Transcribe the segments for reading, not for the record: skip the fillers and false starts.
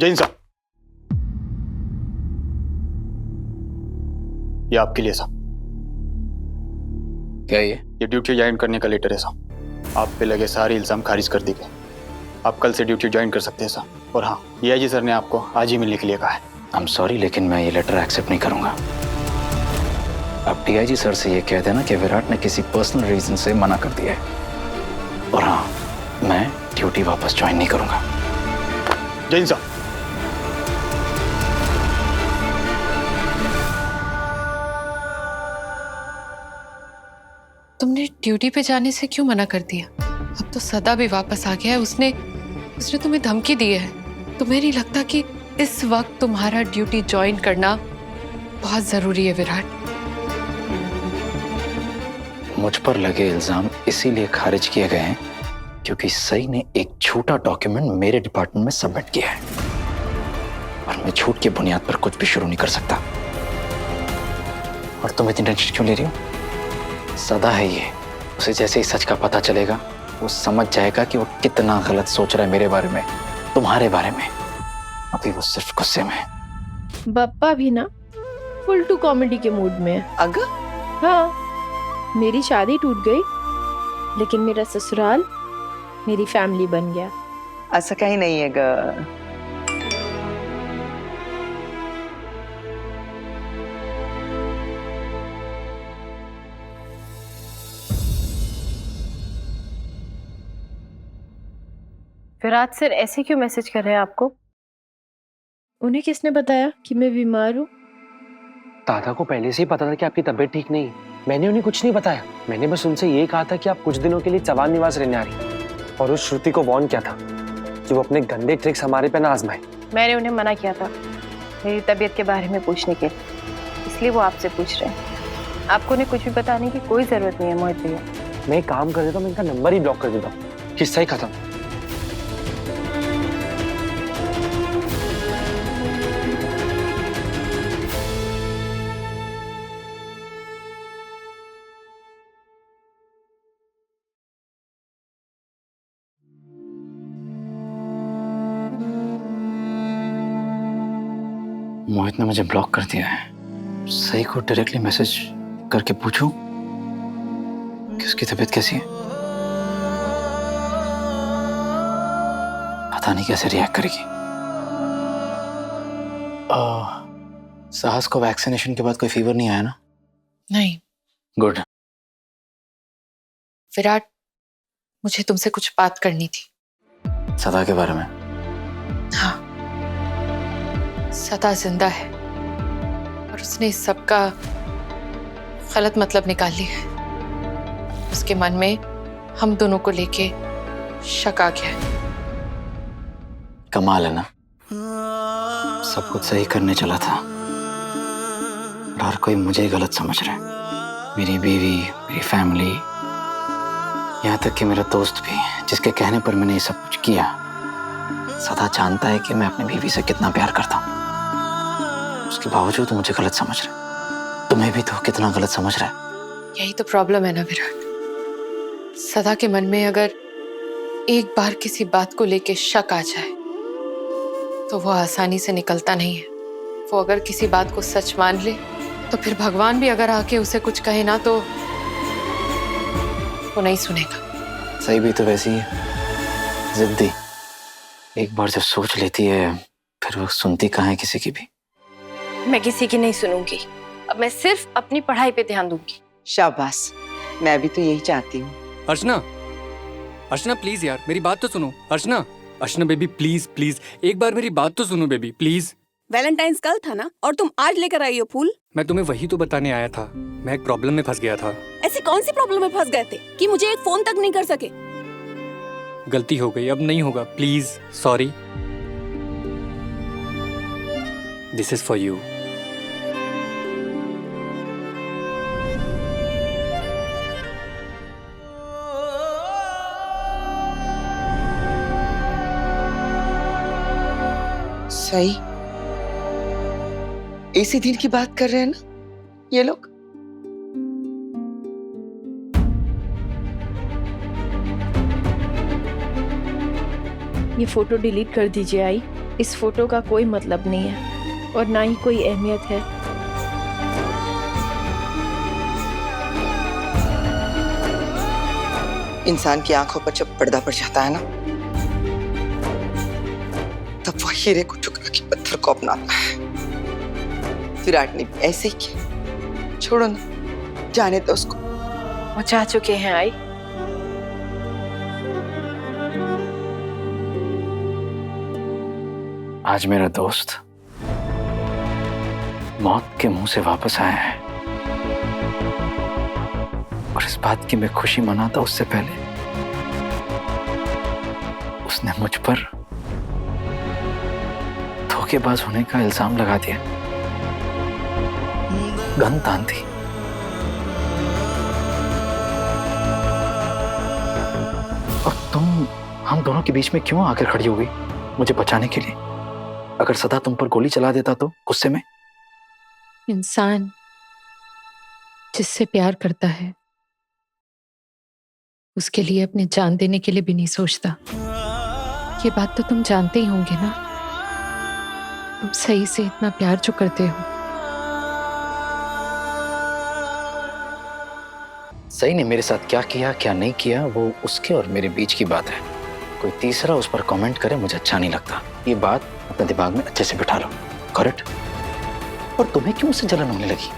जैन साहब, ये आपके लिए साहब। क्या ये ड्यूटी ज्वाइन करने का लेटर है साहब। आप पे लगे सारे इल्जाम खारिज कर दिए गए। आप कल से ड्यूटी ज्वाइन कर सकते हैं साहब। और हाँ, डीआईजी सर ने आपको आज ही मिलने के लिए कहा है। आई एम सॉरी, लेकिन मैं ये लेटर एक्सेप्ट नहीं करूंगा। आप डीआईजी सर से ये कह देना कि विराट ने किसी पर्सनल रीजन से मना कर दिया है। और हाँ, मैं ड्यूटी वापस ज्वाइन नहीं करूंगा। जैन साहब, तुमने ड्यूटी पे जाने से क्यों मना कर दिया? अब तो सदा भी वापस आ गया है। उसने तुम्हें धमकी दी है। तुम्हें नहीं लगता कि इस वक्त तुम्हारा ड्यूटी ज्वाइन करना बहुत जरूरी है विराट? मुझ पर लगे इल्जाम इसीलिए खारिज किए गए हैं क्योंकि सई ने एक झूठा डॉक्यूमेंट मेरे डिपार्टमेंट में सबमिट किया है और मैं झूठ की बुनियाद पर कुछ भी शुरू नहीं कर सकता। और तुम इतनी टेंशन क्यों ले रही हो? सदा है ये, उसे जैसे ही सच का पता चलेगा वो समझ जाएगा कि वो कितना गलत सोच रहा है मेरे बारे में, तुम्हारे बारे में। अभी वो सिर्फ गुस्से में है। बप्पा भी ना फुल टू कॉमेडी के मूड में है। अगर हाँ, मेरी शादी टूट गई लेकिन मेरा ससुराल मेरी फैमिली बन गया। असं काही नाहीये ग। विराट सर ऐसे क्यों मैसेज कर रहे हैं आपको? उन्हें किसने बताया कि मैं बीमार हूँ? दादा को पहले से ही पता था कि आपकी तबीयत ठीक नहीं। मैंने उन्हें कुछ नहीं बताया। मैंने बस उनसे ये कहा था कि आप कुछ दिनों के लिए चवान निवास रहने आ रही, और उस श्रुति को वार्न किया था कि वो अपने गंदे ट्रिक्स हमारे पे ना आजमाए। मैंने उन्हें मना किया था मेरी तबीयत के बारे में पूछने के, इसलिए वो आपसे पूछ रहे हैं। आपको उन्हें कुछ भी बताने की कोई जरूरत नहीं है मोहित भैया। मैं एक काम कर देता हूँ, मैं इनका नंबर ही ब्लॉक कर देता हूँ। किस्सा ही खत्म। मोहित ने मुझे ब्लॉक कर दिया है। सही को डायरेक्टली मैसेज करके पूछूं कि उसकी तबीयत कैसी है। पता नहीं कैसे रिएक्ट करेगी। साहस को वैक्सीनेशन के बाद कोई फीवर नहीं आया ना? नहीं। गुड। विराट, मुझे तुमसे कुछ बात करनी थी। सदा के बारे में? हाँ, सदा जिंदा है और उसने इस सब का गलत मतलब निकाल लिया है। उसके मन में हम दोनों को लेके शक आ गया है। कमाल है ना, सब कुछ सही करने चला था और हर कोई मुझे गलत समझ रहा है। मेरी बीवी, मेरी फैमिली, यहाँ तक कि मेरा दोस्त भी, जिसके कहने पर मैंने ये सब कुछ किया। सदा जानता है कि मैं अपनी बीवी से कितना प्यार करता हूँ, उसके बावजूद मुझे गलत समझ रहा है। तुम्हें भी तो कितना गलत समझ रहा है। यही तो प्रॉब्लम है ना विराट। सदा के मन में अगर एक बार किसी बात को लेके शक आ जाए तो वो आसानी से निकलता नहीं है। वो अगर किसी बात को सच मान ले तो फिर भगवान भी अगर आके उसे कुछ कहे ना तो वो नहीं सुनेगा। सही भी तो वैसी है, जिद्दी। एक बार जब सोच लेती है फिर वो सुनती कहाँ है किसी की भी। मैं किसी की नहीं सुनूंगी। अब मैं सिर्फ अपनी पढ़ाई पे ध्यान दूंगी। शाबाश, मैं भी तो यही चाहती हूँ। अर्चना, अर्चना प्लीज यार मेरी बात तो सुनो। अर्चना, अर्चना बेबी प्लीज प्लीज एक बार मेरी बात तो सुनो बेबी प्लीज। वैलेंटाइंस कल था ना, और तुम आज लेकर आई हो फूल। मैं तुम्हें वही तो बताने आया था। मैं एक प्रॉब्लम में फंस गया था। ऐसी कौन सी प्रॉब्लम में फंस गए थे कि मुझे एक फोन तक नहीं कर सके? गलती हो गई, अब नहीं होगा, please sorry. This is for you. सही इसी दिन की बात कर रहे हैं ना ये लोग? ये फोटो डिलीट कर दीजिए आई, इस फोटो का कोई मतलब नहीं है और ना ही कोई अहमियत है। इंसान की आंखों पर जब पर्दा पड़ जाता है ना, तब वो हीरे को ठुकरा के पत्थर को अपनाता है। विराट ने भी ऐसे ही किया। छोड़ो ना, जाने दो उसको। वो जा चुके हैं आई। आज मेरा दोस्त मौत के मुंह से वापस आया है और इस बात की मैं खुशी मनाता उससे पहले उसने मुझ पर धोखेबाज होने का इल्जाम लगा दिया, गन तान दी। और तुम हम दोनों के बीच में क्यों आकर खड़ी हो गई मुझे बचाने के लिए? अगर सदा तुम पर गोली चला देता तो गुस्से में? इंसान जिससे प्यार करता है उसके लिए अपनी जान देने के लिए भी नहीं सोचता। ये बात तो तुम जानते ही होंगे ना। तुम सही से इतना प्यार जो करते हो। सही ने मेरे साथ क्या किया क्या नहीं किया वो उसके और मेरे बीच की बात है। कोई तीसरा उस पर कमेंट करे मुझे अच्छा नहीं लगता। ये बात अपने दिमाग में अच्छे से बिठा लो। करेक्ट? और तुम्हें क्यों उससे जलन होने लगी?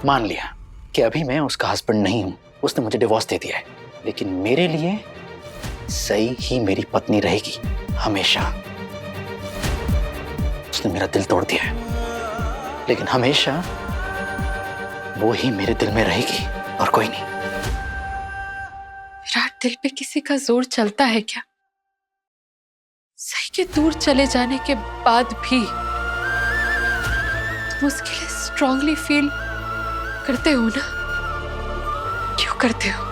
मान लिया कि अभी मैं उसका हस्बैंड नहीं हूं, उसने मुझे डिवोर्स दे दिया है, लेकिन मेरे लिए सही ही मेरी पत्नी रहेगी हमेशा। उसने मेरा दिल तोड़ दिया है, लेकिन हमेशा वो ही मेरे दिल में रहेगी और कोई नहीं। विराट, दिल पे किसी का जोर चलता है क्या? सही के दूर चले जाने के बाद भी तुम उसके लिए स्ट्रांगली फील करते हो ना? क्यों करते हो?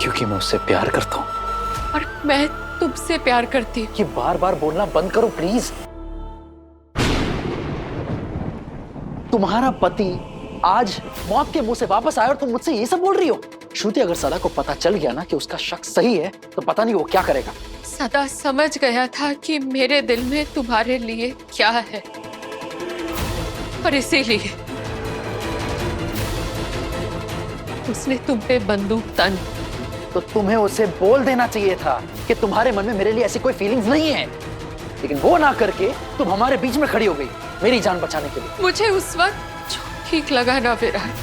क्योंकि मैं उससे प्यार करता हूं। और मैं तुमसे प्यार करती हूँ। ये बार बार बोलना बंद करो प्लीज। तुम्हारा पति आज मौत के मुंह से वापस आया और तुम मुझसे ये सब बोल रही हो? श्रुति, अगर सदा को पता चल गया ना कि उसका शख्स सही है तो पता नहीं वो क्या करेगा। सदा समझ गया था कि मेरे दिल में तुम्हारे लिए क्या है और इसीलिए उसने तुम पे बंदूक तानी। तो तुम्हें उसे बोल देना चाहिए था कि तुम्हारे मन में मेरे लिए ऐसी कोई फीलिंग्स नहीं है, लेकिन वो ना करके तुम हमारे बीच में खड़ी हो गई मेरी जान बचाने के लिए। मुझे उस वक्त जो ठीक लगा ना विराट,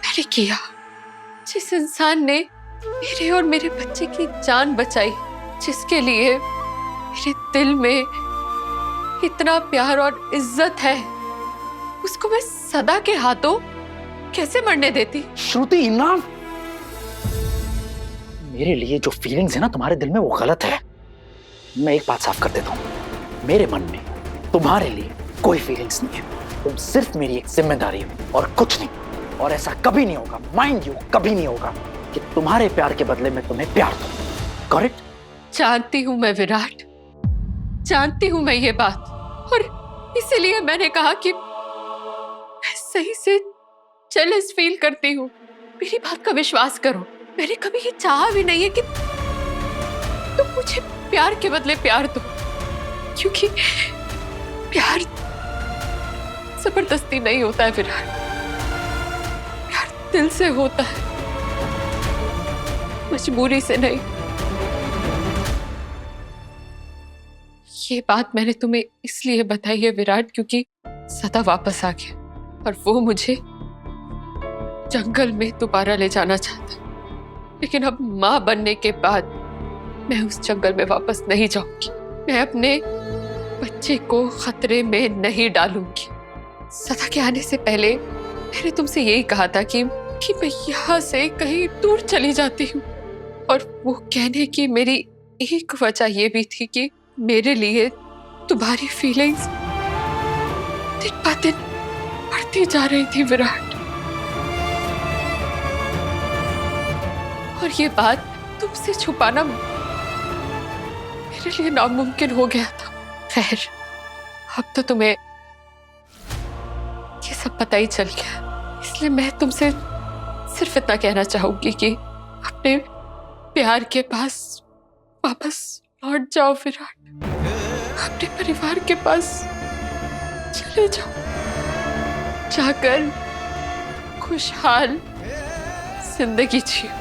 मैंने किया। जिस इंसान ने मेरे और मेरे बच्चे की जान बचाई, जिसके लिए मेरे दिल में इतना प्यार और इज्जत है, उसको मैं सदा के हाथों कैसे मरने देती? श्रुति, इनाफ। मेरे लिए जो फीलिंग्स है ना तुम्हारे दिल में वो गलत है। मैं एक बात साफ कर देता हूं, मेरे मन में तुम्हारे लिए कोई फीलिंग्स नहीं है। तुम सिर्फ मेरी एक जिम्मेदारी हो और कुछ नहीं। और ऐसा कभी नहीं होगा, माइंड यू, कभी नहीं होगा कि तुम्हारे प्यार के बदले में तुम्हें प्यार दूं। करेक्ट? जानती हूं मैं विराट, जानती हूं मैं ये बात, और इसीलिए मैंने कहा कि मैं सही से जेलस फील करती हूँ। मेरी बात का विश्वास करो। मैंने कभी ये चाहा भी नहीं है कि तुम मुझे प्यार के बदले प्यार दो, क्योंकि प्यार जबरदस्ती नहीं होता है विराट। प्यार दिल से होता है, मजबूरी से नहीं। ये बात मैंने तुम्हें इसलिए बताई है विराट, क्योंकि सदा वापस आ गया और वो मुझे जंगल में दोबारा ले जाना चाहता। लेकिन अब माँ बनने के बाद मैं उस जंगल में वापस नहीं जाऊंगी। मैं अपने बच्चे को खतरे में नहीं डालूंगी। सदा के आने से पहले मैंने तुमसे यही कहा था कि मैं यहाँ से कहीं दूर चली जाती हूँ, और वो कहने की मेरी एक वजह ये भी थी कि मेरे लिए तुम्हारी फीलिंग्स दिन ब दिन बढ़ती जा रही थी विराट, और ये बात तुमसे छुपाना मेरे लिए नामुमकिन हो गया था। खैर, अब तो तुम्हें ये सब पता ही चल गया, इसलिए मैं तुमसे सिर्फ इतना कहना चाहूंगी कि अपने प्यार के पास वापस लौट जाओ विराट। अपने परिवार के पास चले जाओ, जाकर खुशहाल जिंदगी जियो।